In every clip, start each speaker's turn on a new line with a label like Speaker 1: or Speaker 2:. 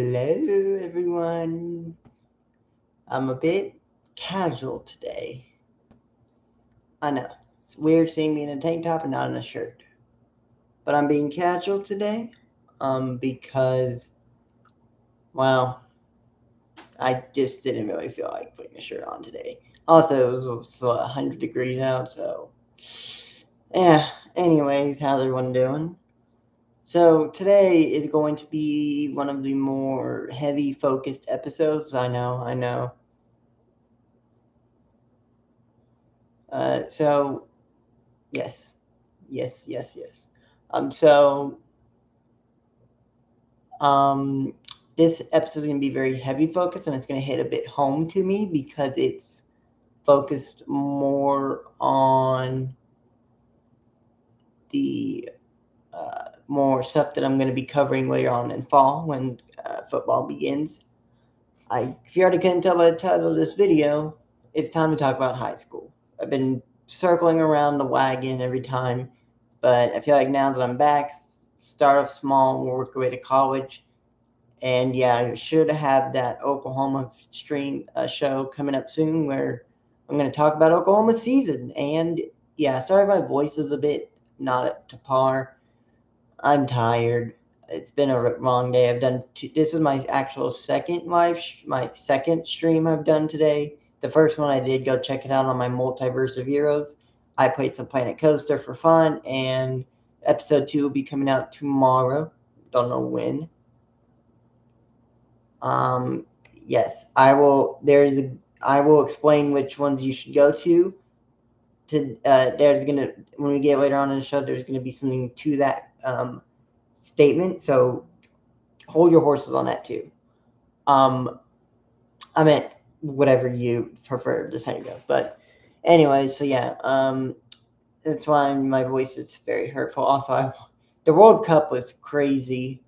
Speaker 1: Hello, everyone. I'm a bit casual today. I know. It's weird seeing me in a tank top and not in a shirt. But I'm being casual today because, well, I just didn't really feel like putting a shirt on today. Also, it was 100 degrees out, so yeah. Anyways, how's everyone doing? So today is going to be one of the more heavy focused episodes. I know. So yes, yes. So um, this episode is going to be very heavy focused, and it's going to hit a bit home to me because it's focused more on the more stuff that I'm going to be covering later on in fall when football begins. If you already couldn't tell by the title of this video, it's time to talk about high school. I've been circling around the wagon every time, but I feel like now that I'm back, start off small, work our way to college. And yeah, I should have that Oklahoma stream show coming up soon where I'm going to talk about Oklahoma season. And yeah, sorry if my voice is a bit not up to par. I'm tired. It's been a long day. I've done this is my actual second my second stream I've done today. The first one I did go check it out on my Multiverse of Heroes. I played some Planet Coaster for fun, and episode 2 will be coming out tomorrow. Don't know when. Um, yes, I will. I will explain which ones you should go to. There's gonna when we get later on in the show, there's gonna be something to that statement. So hold your horses on that too. Um, I meant whatever you prefer to say go. But anyways, so yeah, that's why my voice is very hurtful. Also, the World Cup was crazy.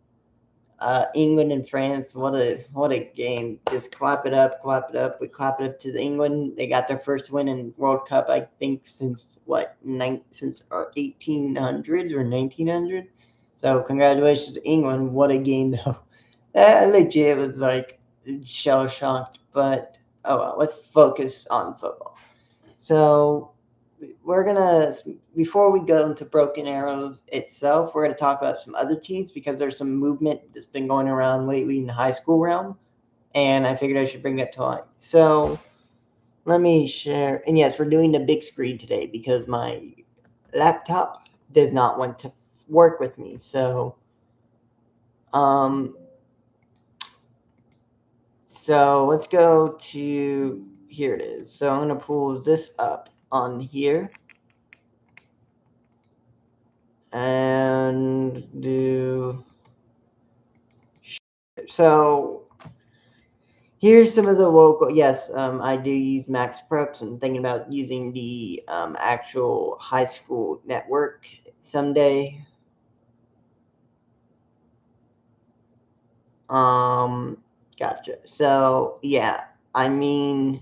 Speaker 1: England and France, what a game! Just clap it up, clap it up. We clap it up to England. They got their first win in World Cup, I think, since since 1800s or 1900. So congratulations to England. What a game though. Legit was like shell shocked, but oh well. Let's focus on football. So we're gonna before we go into Broken Arrow itself, we're gonna talk about some other teams because there's some movement that's been going around lately in the high school realm, and I figured I should bring that to light. So let me share. And yes, we're doing the big screen today because my laptop did not want to work with me. Um, so let's go to here. It is. So I'm gonna pull this up on here and do so. Here's some of the local. Yes, I do use Max Preps. I'm thinking about using the actual high school network someday. Um, gotcha. So yeah, I mean,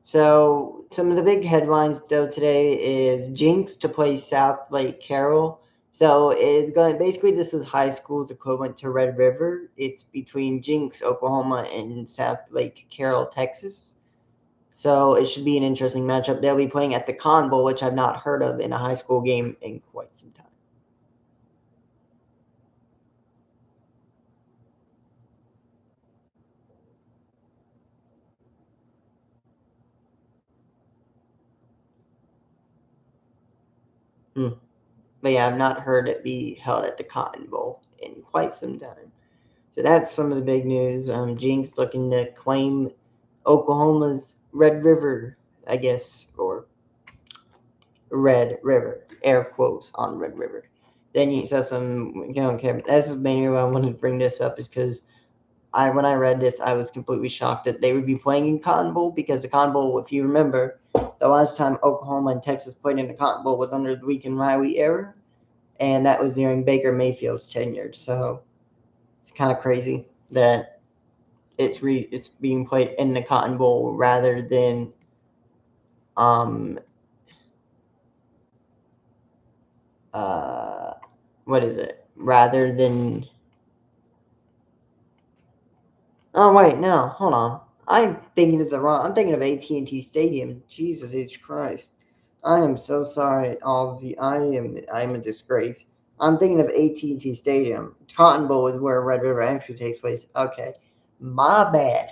Speaker 1: so some of the big headlines though today is Jinx to play South Lake Carroll. So it's going basically this is high school's equivalent to Red River. It's between Jinx, Oklahoma, and South Lake Carroll, Texas. So it should be an interesting matchup. They'll be playing at the Con Bowl, which I've not heard of in a high school game in quite some time. Hmm. But yeah, I've not heard it be held at the Cotton Bowl in quite some time. So that's some of the big news. Jinx looking to claim Oklahoma's Red River, I guess, or Red River, air quotes on Red River. Then you saw some, okay, but that's mainly why I wanted to bring this up is because when I read this, I was completely shocked that they would be playing in Cotton Bowl because the Cotton Bowl, if you remember, the last time Oklahoma and Texas played in the Cotton Bowl was under the Lincoln Riley era, and that was during Baker Mayfield's tenure. So it's kind of crazy that it's being played in the Cotton Bowl rather than um uh what is it rather than Oh wait, no, hold on. I'm thinking of the wrong. I'm thinking of AT&T Stadium. Jesus H Christ. I am so sorry, all of you. I'm a disgrace. I'm thinking of AT&T Stadium. Cotton Bowl is where Red River actually takes place. Okay, my bad.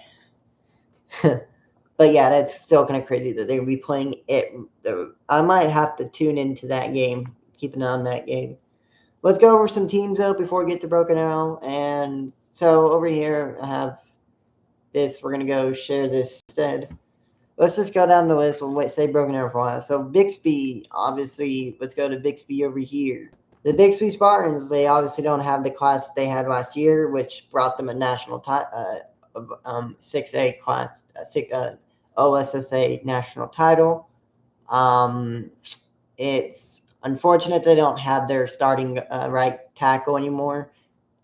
Speaker 1: But yeah, that's still kind of crazy that they're gonna be playing it. I might have to tune into that game. Keep an eye on that game. Let's go over some teams though before we get to Broken Arrow. And so over here I have this. We're gonna go share this instead. Let's just go down the list and say Broken Arrow for a while. So Bixby, obviously, let's go to Bixby over here. The Bixby Spartans, they obviously don't have the class they had last year, which brought them a national 6A class, OSSA national title. Um, it's unfortunate they don't have their starting right tackle anymore.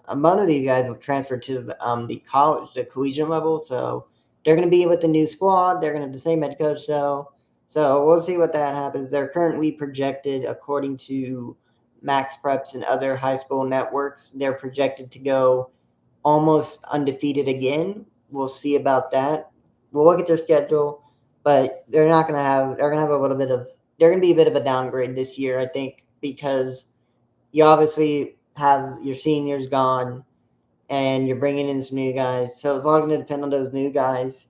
Speaker 1: One of these guys have transferred to the college, the collegiate level, so they're going to be with the new squad. They're going to have the same head coach, though. So we'll see what that happens. They're currently projected, according to Max Preps and other high school networks, they're projected to go almost undefeated again. We'll see about that. We'll look at their schedule, but they're not going to have. They're going to have a little bit of. They're going to be a bit of a downgrade this year, I think, because you obviously have your seniors gone and you're bringing in some new guys. So it's all going to depend on those new guys.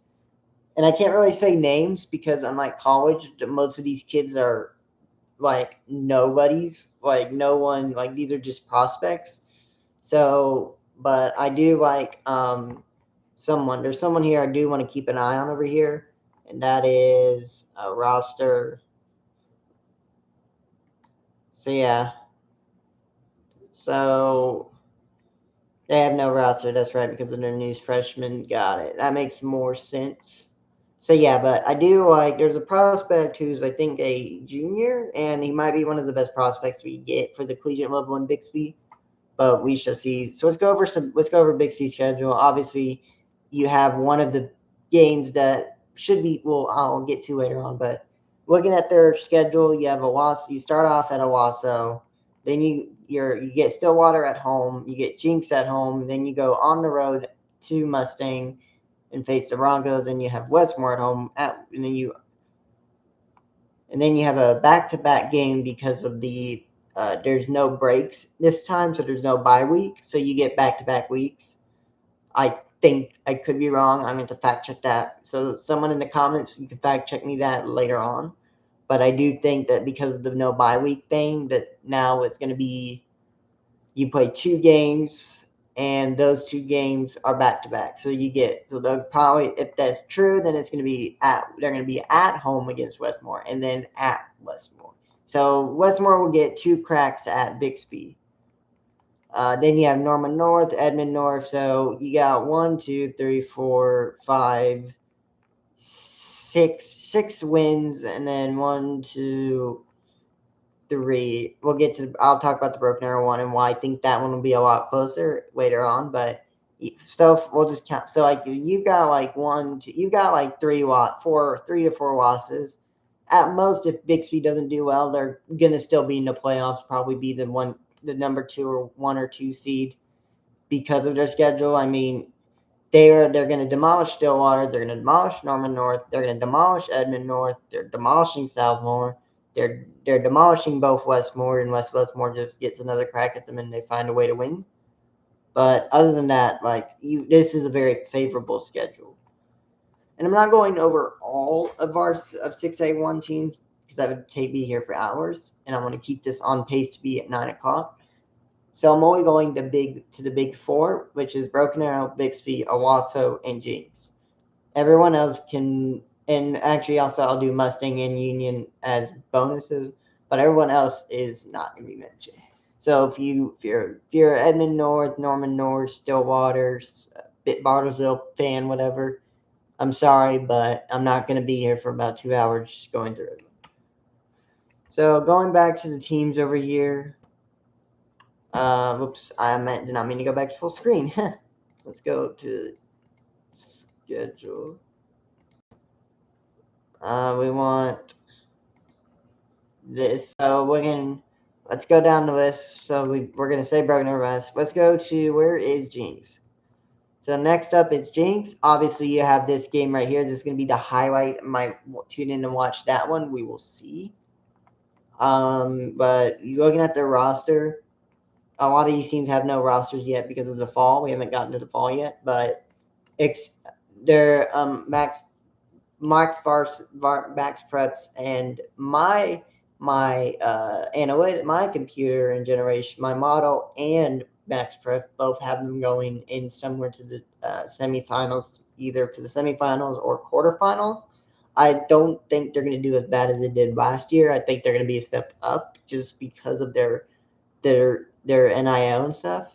Speaker 1: And I can't really say names because unlike college, most of these kids are like nobodies, like no one, like these are just prospects. So, but I do like someone. There's someone here I do want to keep an eye on over here, and that is a roster. So yeah, so they have no roster. That's right, because of their new freshman. Got it. That makes more sense. So yeah, but I do like. There's a prospect who's I think a junior, and he might be one of the best prospects we get for the collegiate level in Bixby. But we shall see. So let's go over some. Let's go over Bixby's schedule. Obviously, you have one of the games that should be. Well, I'll get to later on. But looking at their schedule, you have Owasso. You start off at Owasso, then you get Stillwater at home. You get Jinx at home. Then you go on the road to Mustang and face the Broncos. And you have Westmore at home. And then you have a back-to-back game because of the there's no breaks this time, so there's no bye week, so you get back-to-back weeks. I think I could be wrong. I'm going to fact check that. So someone in the comments, you can fact check me that later on. But I do think that because of the no bye week thing, that now it's going to be you play 2 games, and those 2 games are back to back. So they'll probably, if that's true, then they're going to be at home against Westmore and then at Westmore. So Westmore will get 2 cracks at Bixby. Then you have Norman North, Edmond North. So you got 1, 2, 3, 4, 5, 6 wins, and then 1, 2, 3. I'll talk about the Broken Arrow one and why I think that one will be a lot closer later on. But so we'll just count. So like you've got like 1, 2, you've got like 3 3 to 4 losses. At most, if Bixby doesn't do well, they're gonna still be in the playoffs. Probably be the number 2 or 1 or 2 seed because of their schedule. I mean, they're going to demolish Stillwater. They're going to demolish Norman North. They're going to demolish Edmond North. They're demolishing Southmore. They're demolishing both Westmore, and Westmore just gets another crack at them, and they find a way to win. But other than that, this is a very favorable schedule. And I'm not going over all of our of 6A1 teams because that would take me here for hours, and I want to keep this on pace to be at 9 o'clock. So I'm only going to the big 4, which is Broken Arrow, Bixby, Owasso, and Jinx. Everyone else can, and actually also I'll do Mustang and Union as bonuses, but everyone else is not going to be mentioned. So if you're Edmond North, Norman North, Stillwater, Bartlesville fan, whatever, I'm sorry, but I'm not going to be here for about 2 hours just going through it. So going back to the teams over here. Whoops, did not mean to go back to full screen. Let's go to schedule. We want this. So let's go down the list. So we're gonna say Broken Arrow. Let's go to where is Jinx? So next up is Jinx. Obviously, you have this game right here. This is going to be the highlight. Might tune in and watch that one. We will see. But you're looking at their roster. A lot of these teams have no rosters yet because of the fall. We haven't gotten to the fall yet, but their max preps and my analytic, my computer and generation, my model and max prep both have them going in somewhere to the semifinals, either to the semifinals or quarterfinals. I don't think they're going to do as bad as they did last year. I think they're going to be a step up just because of their NIL and stuff.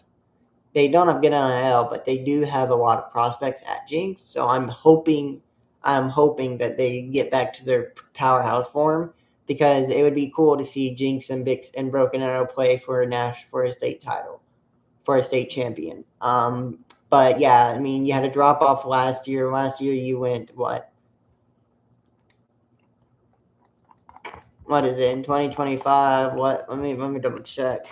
Speaker 1: They don't have good NIL, but they do have a lot of prospects at Jinx. So I'm hoping that they get back to their powerhouse form, because it would be cool to see Jinx and Bix and Broken Arrow play for a state title, for a state champion. But yeah, I mean, you had a drop off last year. Last year you went what? What is it in 2025? What? Let me double check.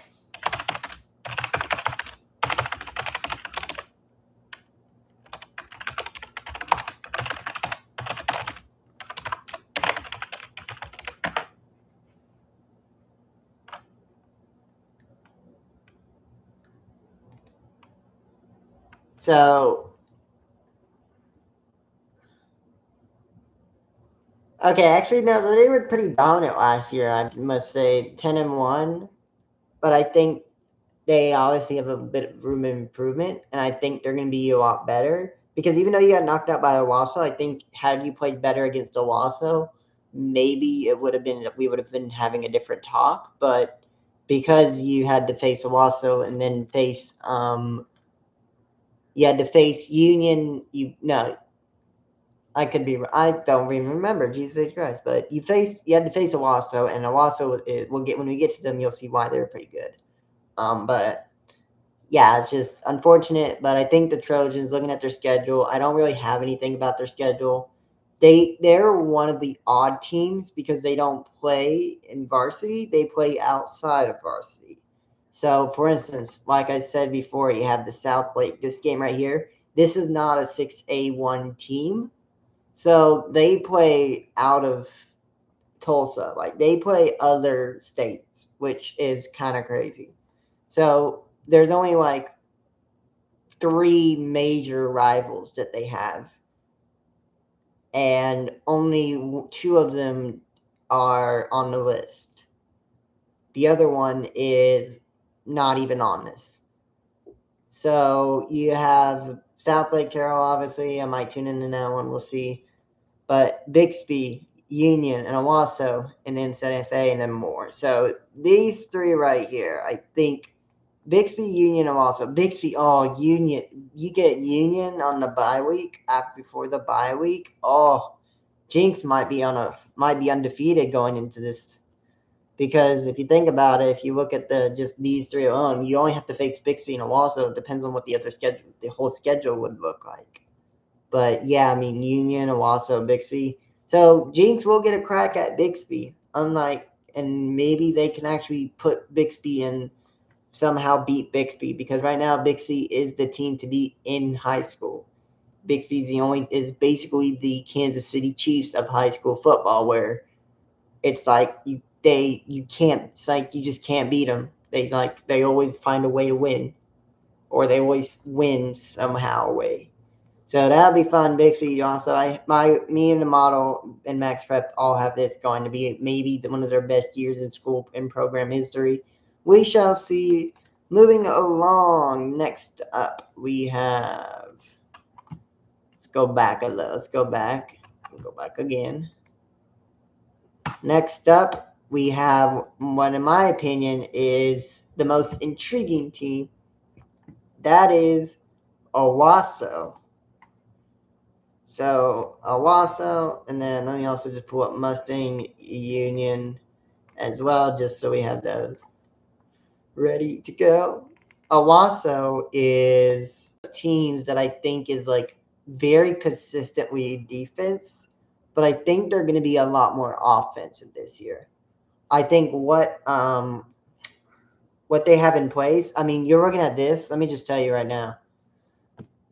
Speaker 1: So, okay, actually, no, they were pretty dominant last year. I must say, 10-1. But I think they obviously have a bit of room of improvement, and I think they're going to be a lot better. Because even though you got knocked out by Owasso, I think had you played better against Owasso, maybe we would have been having a different talk. But because you had to face Owasso and then you had to face Union. I could be. I don't even remember. Jesus Christ! But you had to face Owasso, and Owasso when we get to them, you'll see why they're pretty good. But yeah, it's just unfortunate. But I think the Trojans, looking at their schedule, I don't really have anything about their schedule. They're one of the odd teams because they don't play in varsity. They play outside of varsity. So, for instance, like I said before, you have the South Lake. This game right here. This is not a 6A1 team. So they play out of Tulsa. Like they play other states, which is kind of crazy. So there's only like 3 major rivals that they have, and only 2 of them are on the list. The other one is not even on this. So you have South Lake Carroll, obviously. I might tune into that one. We'll see. But Bixby, Union, and Owasso, and then Santa Fe, and then more. So these 3 right here, I think Bixby, Union, and Owasso. Bixby, Union. You get Union on the bye week, before the bye week. Oh, Jinx might be undefeated going into this. Because if you think about it, if you look at just these 3 alone, you only have to face Bixby and Owasso. It depends on what the whole schedule would look like. But yeah, I mean, Union, Owasso, Bixby. So Jinx will get a crack at Bixby, and maybe they can actually put Bixby in, somehow beat Bixby, because right now Bixby is the team to beat in high school. Bixby is basically the Kansas City Chiefs of high school football, where it's like you just can't beat them. They always find a way to win, or they always win somehow away. So that'll be fun. Bixby also, me and the model and Max Prep all have this going to be maybe one of their best years in school and program history. We shall see. Moving along, next up we have. Let's go back a little. Let's go back. Go back again. Next up, we have what, in my opinion, is the most intriguing team. That is Owasso. So Owasso, and then let me also just pull up Mustang Union as well, just so we have those ready to go. Owasso is teams that I think is like very consistently defense, but I think they're going to be a lot more offensive this year. I think what they have in place. I mean, you're looking at this. Let me just tell you right now.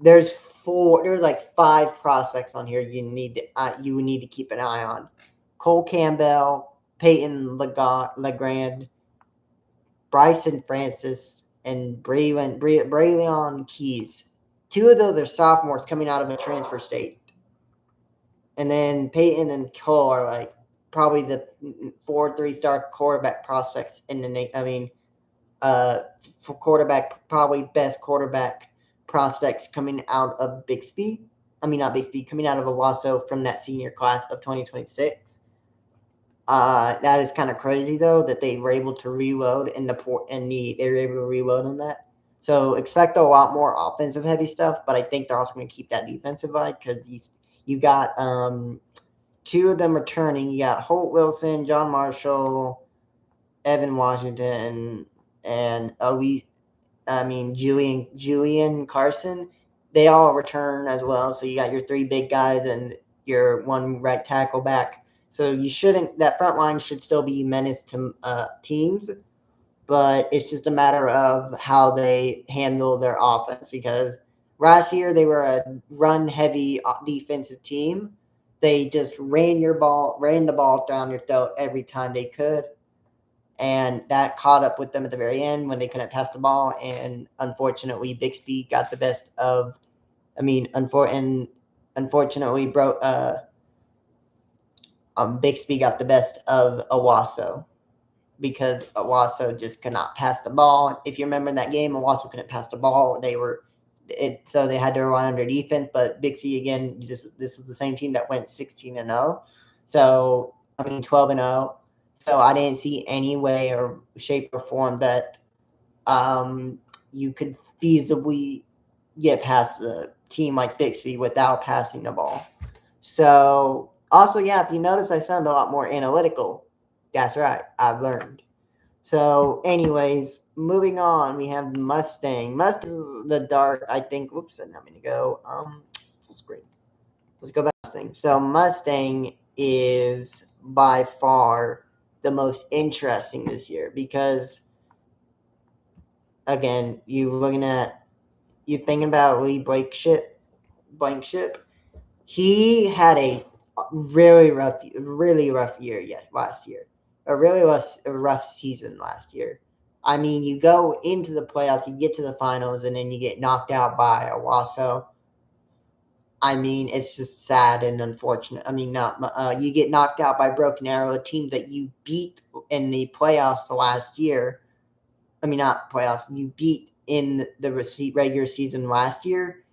Speaker 1: there's like 5 prospects on here you would need to keep an eye on. Cole Campbell, Peyton Legrand, Bryson Francis, and Braylon Keys. 2 of those are sophomores coming out of a transfer state. And then Peyton and Cole are like probably the 4 3-star quarterback prospects in the for quarterback, probably best quarterback prospects coming out of Bixby. Not Bixby, coming out of Owasso from that senior class of 2026. That is kind of crazy though that they were able to reload they were able to reload on that. So expect a lot more offensive heavy stuff, but I think they're also going to keep that defensive vibe because you got 2 of them returning. You got Holt Wilson, John Marshall, Evan Washington, and Julian Carson. They all return as well. So you got your 3 big guys and your 1 right tackle back. So that front line should still be menace to teams, but it's just a matter of how they handle their offense because last year they were a run heavy defensive team. They just ran the ball down your throat every time they could. And that caught up with them at the very end when they couldn't pass the ball. And unfortunately, Bixby got the best of. Unfortunately, Bixby got the best of Owasso because Owasso just could not pass the ball. If you remember in that game, Owasso couldn't pass the ball. So they had to rely on their defense. But Bixby again, this is the same team that went 16-0. So 12-0. So I didn't see any way or shape or form that you could feasibly get past a team like Bixby without passing the ball. So also, yeah, if you notice, I sound a lot more analytical. That's right, I've learned. So, anyways, moving on, we have Mustang. Mustang is the dark. I think. Whoops, I'm going to go. Full screen. Let's go back to Mustang. So Mustang is by far the most interesting this year because, again, you thinking about Lee Blankenship. He had a really rough year last year. A really rough season last year. You go into the playoffs, you get to the finals, and then you get knocked out by Owasso. It's just sad and unfortunate. You get knocked out by Broken Arrow, a team that you beat in the playoffs last year. Not playoffs. You beat in the regular season last year.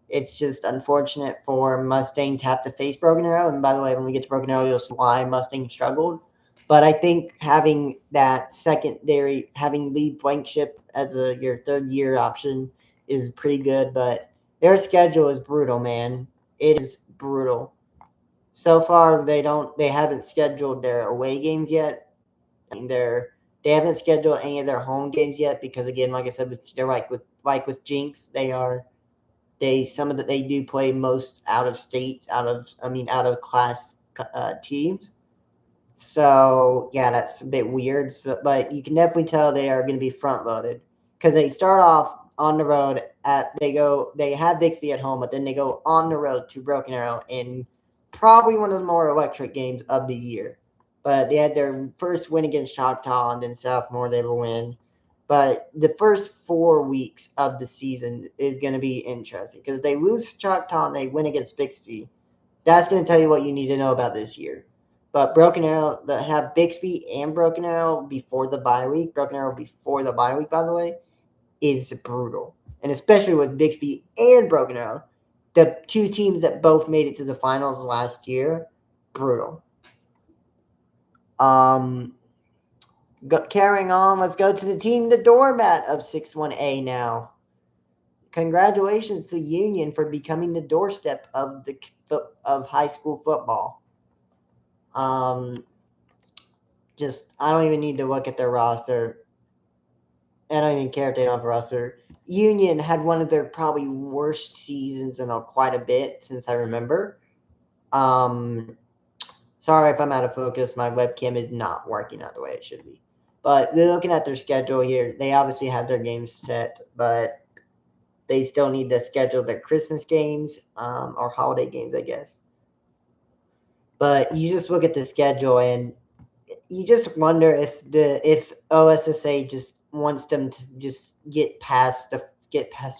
Speaker 1: It's just unfortunate for Mustang to have to face Broken Arrow. And by the way, when we get to Broken Arrow, you'll see why Mustang struggled. But I think having that secondary, having Lee Blankenship as your 3rd-year option is pretty good. But their schedule is brutal, man. It is brutal. So far, they haven't scheduled their away games yet. They haven't scheduled any of their home games yet because, again, like I said, they're like with Jinx, they do play most out of states, out of class teams. So yeah, that's a bit weird, but you can definitely tell they are going to be front loaded because they start off on the road they have Bixby at home, but then they go on the road to Broken Arrow in probably one of the more electric games of the year. But they had their first win against Choctaw, and then Southmore they will win. But the first 4 weeks of the season is going to be interesting because if they lose Choctaw and they win against Bixby, that's going to tell you what you need to know about this year. But Broken Arrow, have Bixby and Broken Arrow before the bye week. Broken Arrow before the bye week, by the way, is brutal. And especially with Bixby and Broken Arrow, the 2 teams that both made it to the finals last year, brutal. Carrying on, let's go to the team, the doormat of 6-1A now. Congratulations to Union for becoming the doorstep of high school football. I don't even need to look at their roster. I don't even care if they don't have a roster. Union had one of their probably worst seasons in quite a bit since I remember. Sorry if I'm out of focus. My webcam is not working out the way it should be. But looking at their schedule here, they obviously have their games set, but they still need to schedule their Christmas games or holiday games, I guess. But you just look at the schedule and you just wonder if OSSA just wants them to just get past the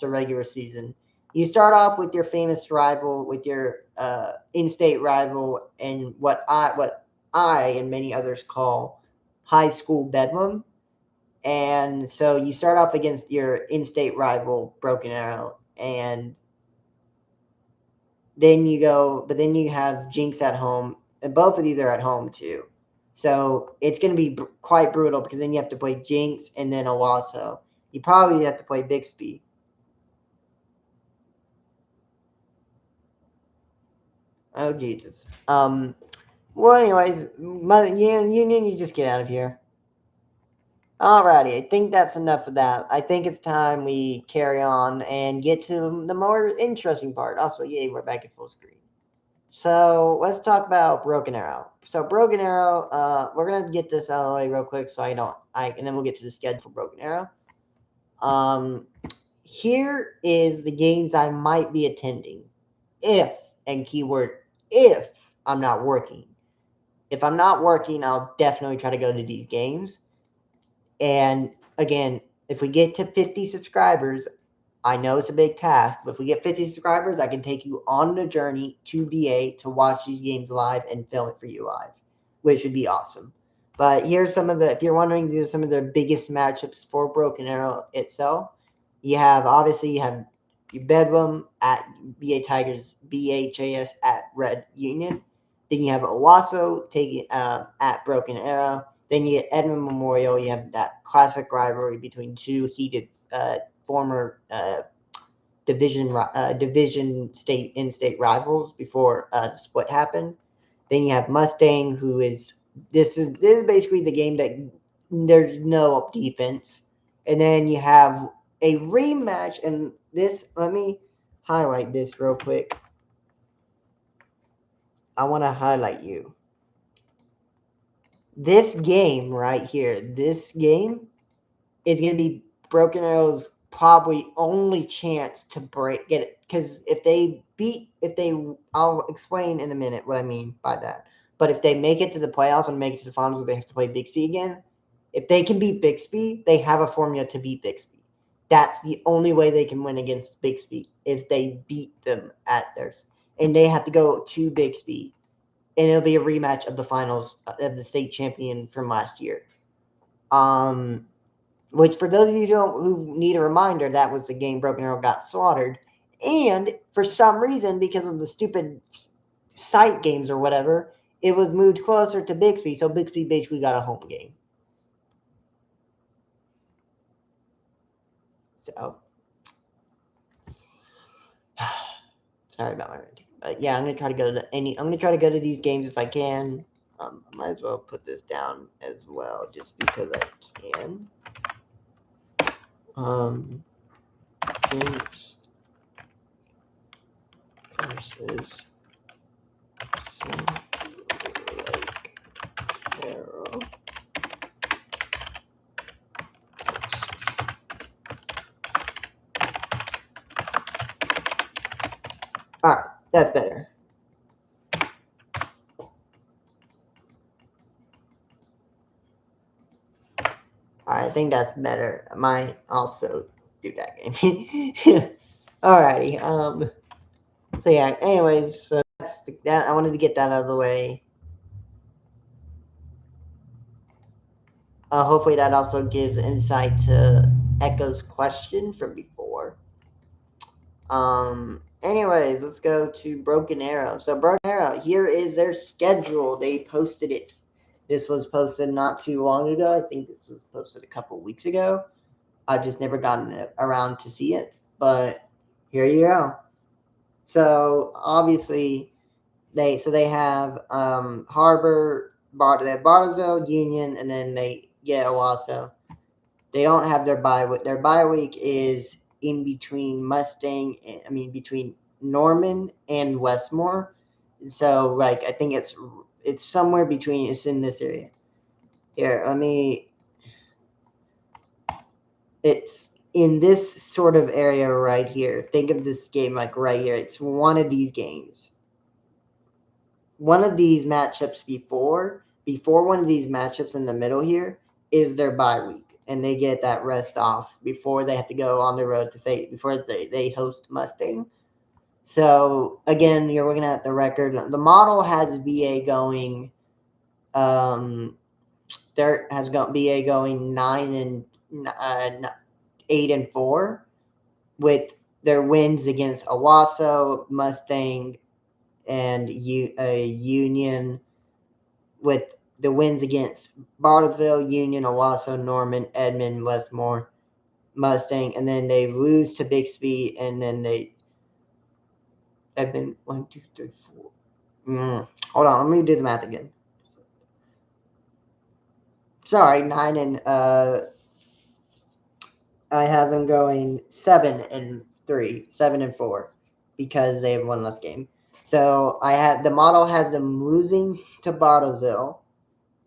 Speaker 1: regular season. You start off with your famous rival, with your in-state rival, and what I and many others call high school bedlam. And so you start off against your in-state rival, Broken Arrow, and then you have Jinx at home, and both of these are at home too. So it's going to be quite brutal because then you have to play Jinx and then Owasso. You probably have to play Bixby. Oh, Jesus. Well, anyways, Union, you just get out of here. Alrighty, I think that's enough of that. I think it's time we carry on and get to the more interesting part. Also, yay, we're back at full screen. So let's talk about Broken Arrow. So Broken Arrow, we're gonna get this out of the way real quick, so and then we'll get to the schedule for Broken Arrow. Here is the games I might be attending, if, and keyword if, I'm not working. If I'm not working, I'll definitely try to go to these games. And again, if we get to 50 subscribers, I know it's a big task, but if we get 50 subscribers, I can take you on the journey to BA to watch these games live and film it for you live, which would be awesome. But here's some of the, if you're wondering, these are some of the biggest matchups for Broken Arrow itself. You have your Bedlam at BA Tigers, BHAS at Red Union. Then you have Owasso taking at Broken Arrow. Then you get Edmond Memorial. You have that classic rivalry between two heated former division state in-state rivals before the split happened. Then you have Mustang, who is this is basically the game that there's no defense. And then you have a rematch, and this, let me highlight this real quick. I want to highlight you. This game right here, this game is going to be Broken Arrow's probably only chance to get it, because I'll explain in a minute what I mean by that. But if they make it to the playoffs and make it to the finals, they have to play Bixby again. If they can beat Bixby, they have a formula to beat Bixby. That's the only way they can win against Bixby, if they beat them at theirs. And they have to go to Bixby, and it'll be a rematch of the finals of the state champion from last year. Which, for those of you who need a reminder, that was the game Broken Arrow got slaughtered. And for some reason, because of the stupid site games or whatever, it was moved closer to Bixby, so Bixby basically got a home game. So, sorry about my ranting. But yeah, I'm gonna try to go to these games if I can. I might as well put this down as well, just because I can. Jinx versus Lake Arrow. Alright, that's better. I think that's better. I might also do that game. Alrighty. So yeah. Anyways, so that I wanted to get that out of the way. Hopefully that also gives insight to Echo's question from before. Anyways, let's go to Broken Arrow. So Broken Arrow, here is their schedule. They posted it. This was posted not too long ago. I think this was posted a couple weeks ago. I've just never gotten around to see it, but here you go. So obviously they have Harbor, they have Bartlesville, Union, and then they get Owasso. They don't have their bye week. Their bye week is in between between Norman and Westmore. So like I think it's somewhere between. It's in this area. Here, it's in this sort of area right here, think of this game like right here. It's one of these games. One of these matchups before one of these matchups in the middle here is their bye week, and they get that rest off before they have to go on the road to face before they host Mustang. So again, you're looking at the record. The model has BA going. There has got BA going 8-4 with their wins against Owasso, Mustang, and Union, with the wins against Bartlesville, Union, Owasso, Norman, Edmond, Westmore, Mustang, and then they lose to Bixby, and then they Edmond 1, 2, 3, 4. Hold on, let me do the math again. Sorry, I have them going 7-3, 7-4, because they have one less game. So the model has them losing to Bartlesville,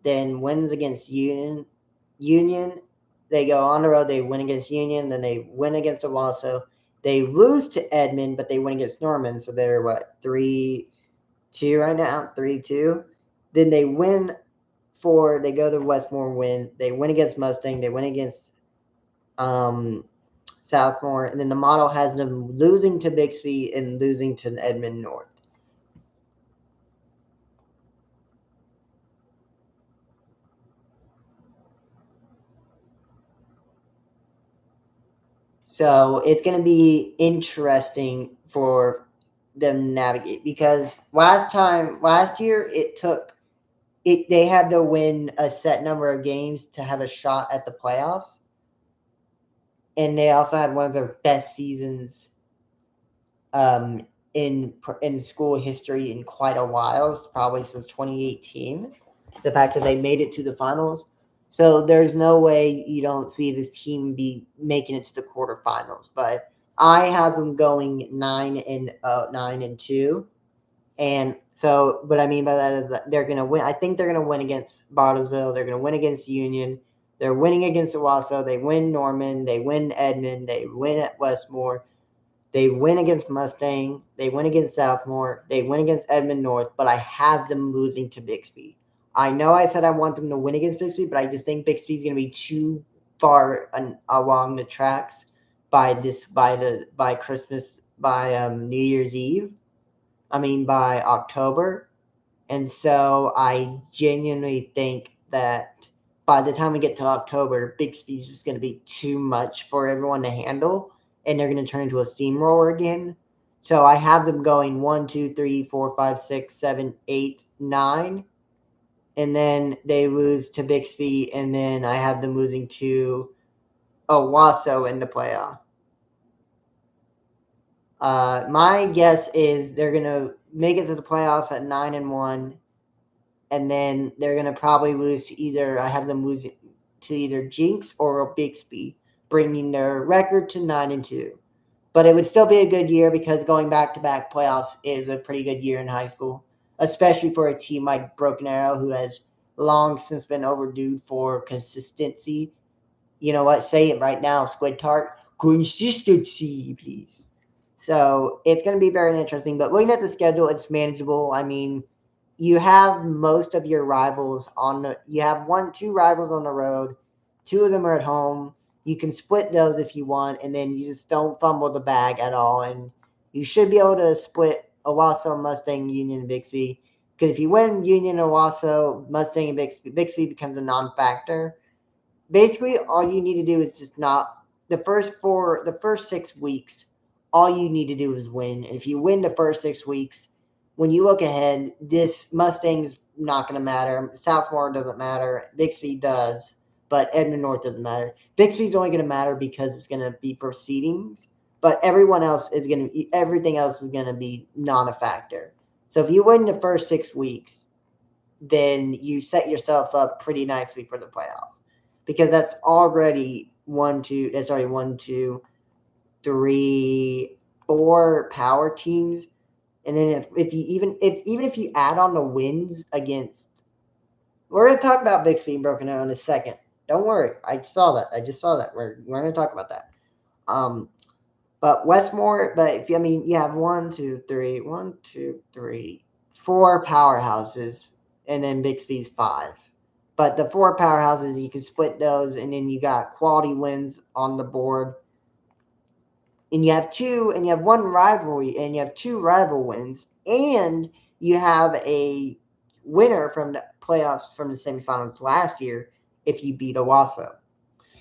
Speaker 1: then wins against Union. They go on the road, they win against Union, then they win against Owasso. They lose to Edmond, but they win against Norman, so they're 3-2 right now, 3-2. Then they they go to Westmore, they win against Mustang, they win against Southmore, and then the model has them losing to Bixby and losing to Edmond North. So it's going to be interesting for them to navigate, because last year they had to win a set number of games to have a shot at the playoffs, and they also had one of their best seasons in school history in quite a while, probably since 2018. The fact that they made it to the finals. So there's no way you don't see this team be making it to the quarterfinals. But I have them going 9-2. And so what I mean by that is that they're going to win. I think they're going to win against Bartlesville. They're going to win against Union. They're winning against Owasso. They win Norman. They win Edmond. They win at Westmore. They win against Mustang. They win against Southmore. They win against Edmond North, but I have them losing to Bixby. I know I said I want them to win against Bixby, but I just think Bixby's going to be too far along the tracks by Christmas, by New Year's Eve. By October. And so I genuinely think that by the time we get to October, Bixby's just going to be too much for everyone to handle, and they're going to turn into a steamroller again. So I have them going 1, 2, 3, 4, 5, 6, 7, 8, 9. And then they lose to Bixby, and then I have them losing to Owasso in the playoff. My guess is they're going to make it to the playoffs at 9-1. And then they're going to probably lose to I have them losing to either Jinx or Bixby, bringing their record to 9-2. But it would still be a good year, because going back-to-back playoffs is a pretty good year in high school, especially for a team like Broken Arrow, who has long since been overdue for consistency. You know what? Say it right now, Squid Tart. Consistency, please. So it's going to be very interesting. But looking at the schedule, it's manageable. You have most of your rivals you have 2 rivals on the road, 2 of them are at home. You can split those if you want, and then you just don't fumble the bag at all. And you should be able to split Owasso, Mustang, Union, and Bixby. Because if you win Union, Owasso, Mustang, and Bixby becomes a non-factor. Basically, all you need to do is just not the first 6 weeks. All you need to do is win. And if you win the first 6 weeks, when you look ahead, this Mustang's not going to matter. Southmore doesn't matter. Bixby does, but Edmond North doesn't matter. Bixby's only going to matter because it's going to be proceedings, but everything else is going to be non a factor. So if you win the first 6 weeks, then you set yourself up pretty nicely for the playoffs, because that's already 1, 2, 3, 4 power teams. And then if you add on the wins against, we're going to talk about Bixby and Broken Arrow in a second. Don't worry. I just saw that. We're going to talk about that. But Westmore, but you have 4 powerhouses, and then Bixby's 5. But the 4 powerhouses, you can split those, and then you got quality wins on the board. And you have 1 rivalry, and you have 2 rival wins, and you have a winner from the playoffs from the semifinals last year if you beat Owasso.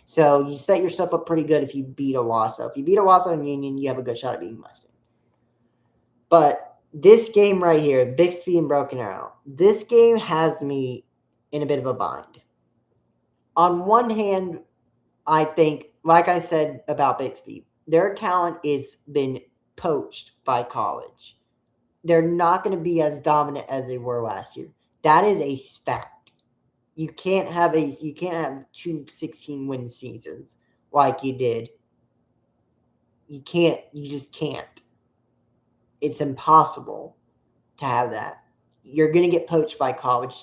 Speaker 1: So you set yourself up pretty good if you beat Owasso. If you beat Owasso and Union, you have a good shot at beating Mustang. But this game right here, Bixby and Broken Arrow, this game has me in a bit of a bind. On one hand, I think, like I said about Bixby, their talent is been poached by college. They're not going to be as dominant as they were last year. That is a fact. You can't have 2 16-win seasons like you did. You just can't. It's impossible to have that. You're going to get poached by college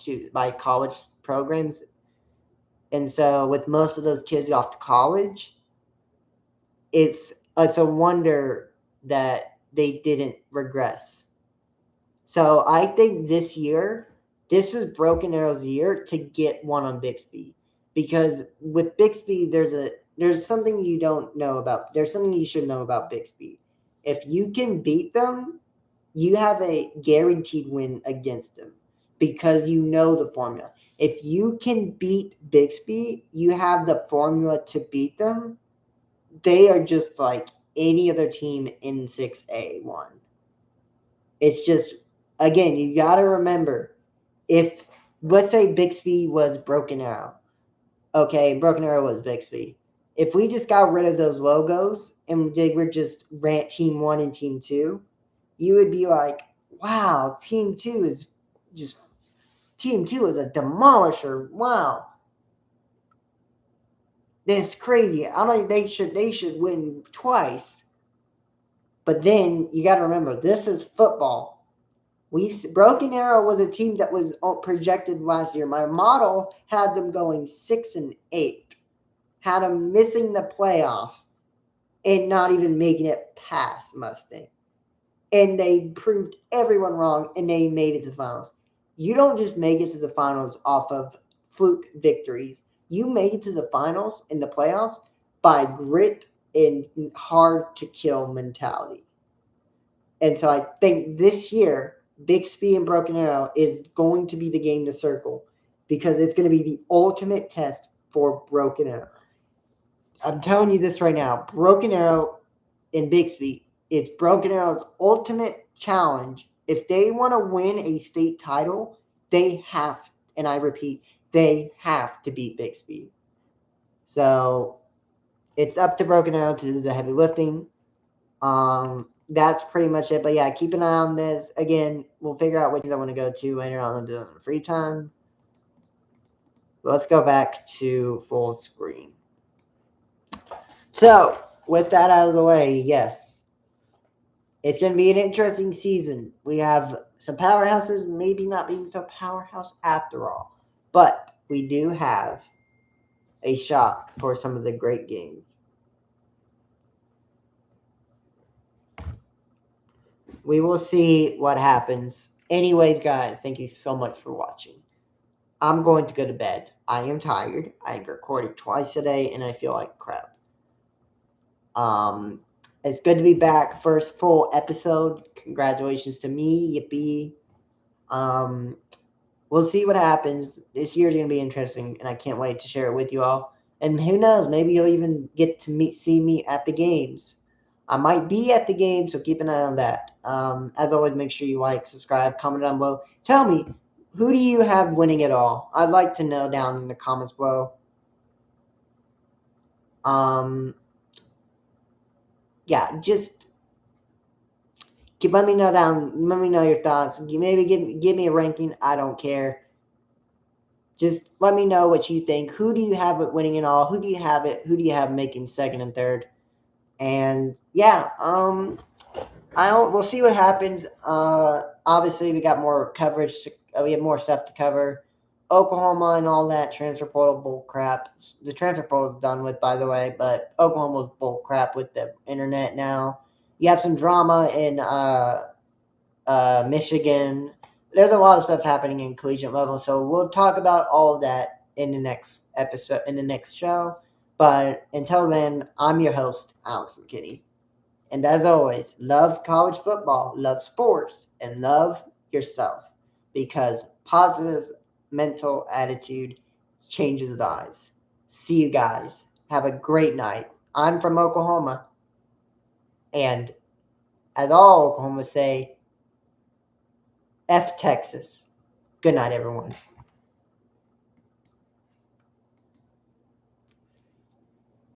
Speaker 1: programs. And so with most of those kids off to college, it's a wonder that they didn't regress. So I think this is Broken Arrow's year to get one on Bixby. Because with Bixby, there's something you don't know about. There's something you should know about Bixby. If you can beat them, you have a guaranteed win against them because you know the formula. If you can beat Bixby, you have the formula to beat them. They are just like any other team in 6A1. It's just, again, you got to remember, if, let's say Bixby was Broken Arrow. Okay, Broken Arrow was Bixby. If we just got rid of those logos and they were just Team 1 and Team 2, you would be like, wow, Team 2 is a demolisher. Wow. That's crazy. I don't think they should win twice. But then you got to remember, this is football. Broken Arrow was a team that was projected last year. My model had them going 6-8, had them missing the playoffs and not even making it past Mustang. And they proved everyone wrong, and they made it to the finals. You don't just make it to the finals off of fluke victories. You make it to the finals in the playoffs by grit and hard-to-kill mentality. And so I think this year, Bixby and Broken Arrow is going to be the game to circle because it's going to be the ultimate test for Broken Arrow. I'm telling you this right now. Broken Arrow and Bixby, it's Broken Arrow's ultimate challenge. If they want to win a state title, they have, and I repeat, they have to beat Bixby. So it's up to Broken Arrow to do the heavy lifting. That's pretty much it. But yeah, keep an eye on this. Again, we'll figure out which I want to go to later on in the free time. Let's go back to full screen. So, with that out of the way, yes, it's going to be an interesting season. We have some powerhouses maybe not being so powerhouse after all, but we do have a shot for some of the great games. We will see what happens. Anyways, guys, thank you so much for watching. I'm going to go to bed. I am tired. I recorded twice today, and I feel like crap. It's good to be back. First full episode. Congratulations to me. Yippee. We'll see what happens. This year's going to be interesting, and I can't wait to share it with you all. And who knows, maybe you'll even get to see me at the games. I might be at the game, so keep an eye on that. As always, make sure you like, subscribe, comment down below. Tell me, who do you have winning it all? I'd like to know down in the comments below. Yeah, just let me know let me know your thoughts. Maybe give me a ranking. I don't care. Just let me know what you think. Who do you have it winning it all? Who do you have making second and third? And yeah, we'll see what happens. Obviously we got more coverage. We have more stuff to cover Oklahoma and all that transfer portal bull crap. The transfer portal is done with, by the way, but Oklahoma's bull crap with the internet now. You have some drama in Michigan. There's a lot of stuff happening in collegiate level, so we'll talk about all of that in the next episode, in the next show. But until then, I'm your host, Alex McKinney. And as always, love college football, love sports, and love yourself. Because positive mental attitude changes lives. See you guys. Have a great night. I'm from Oklahoma. And as all Oklahoma say, F Texas. Good night, everyone.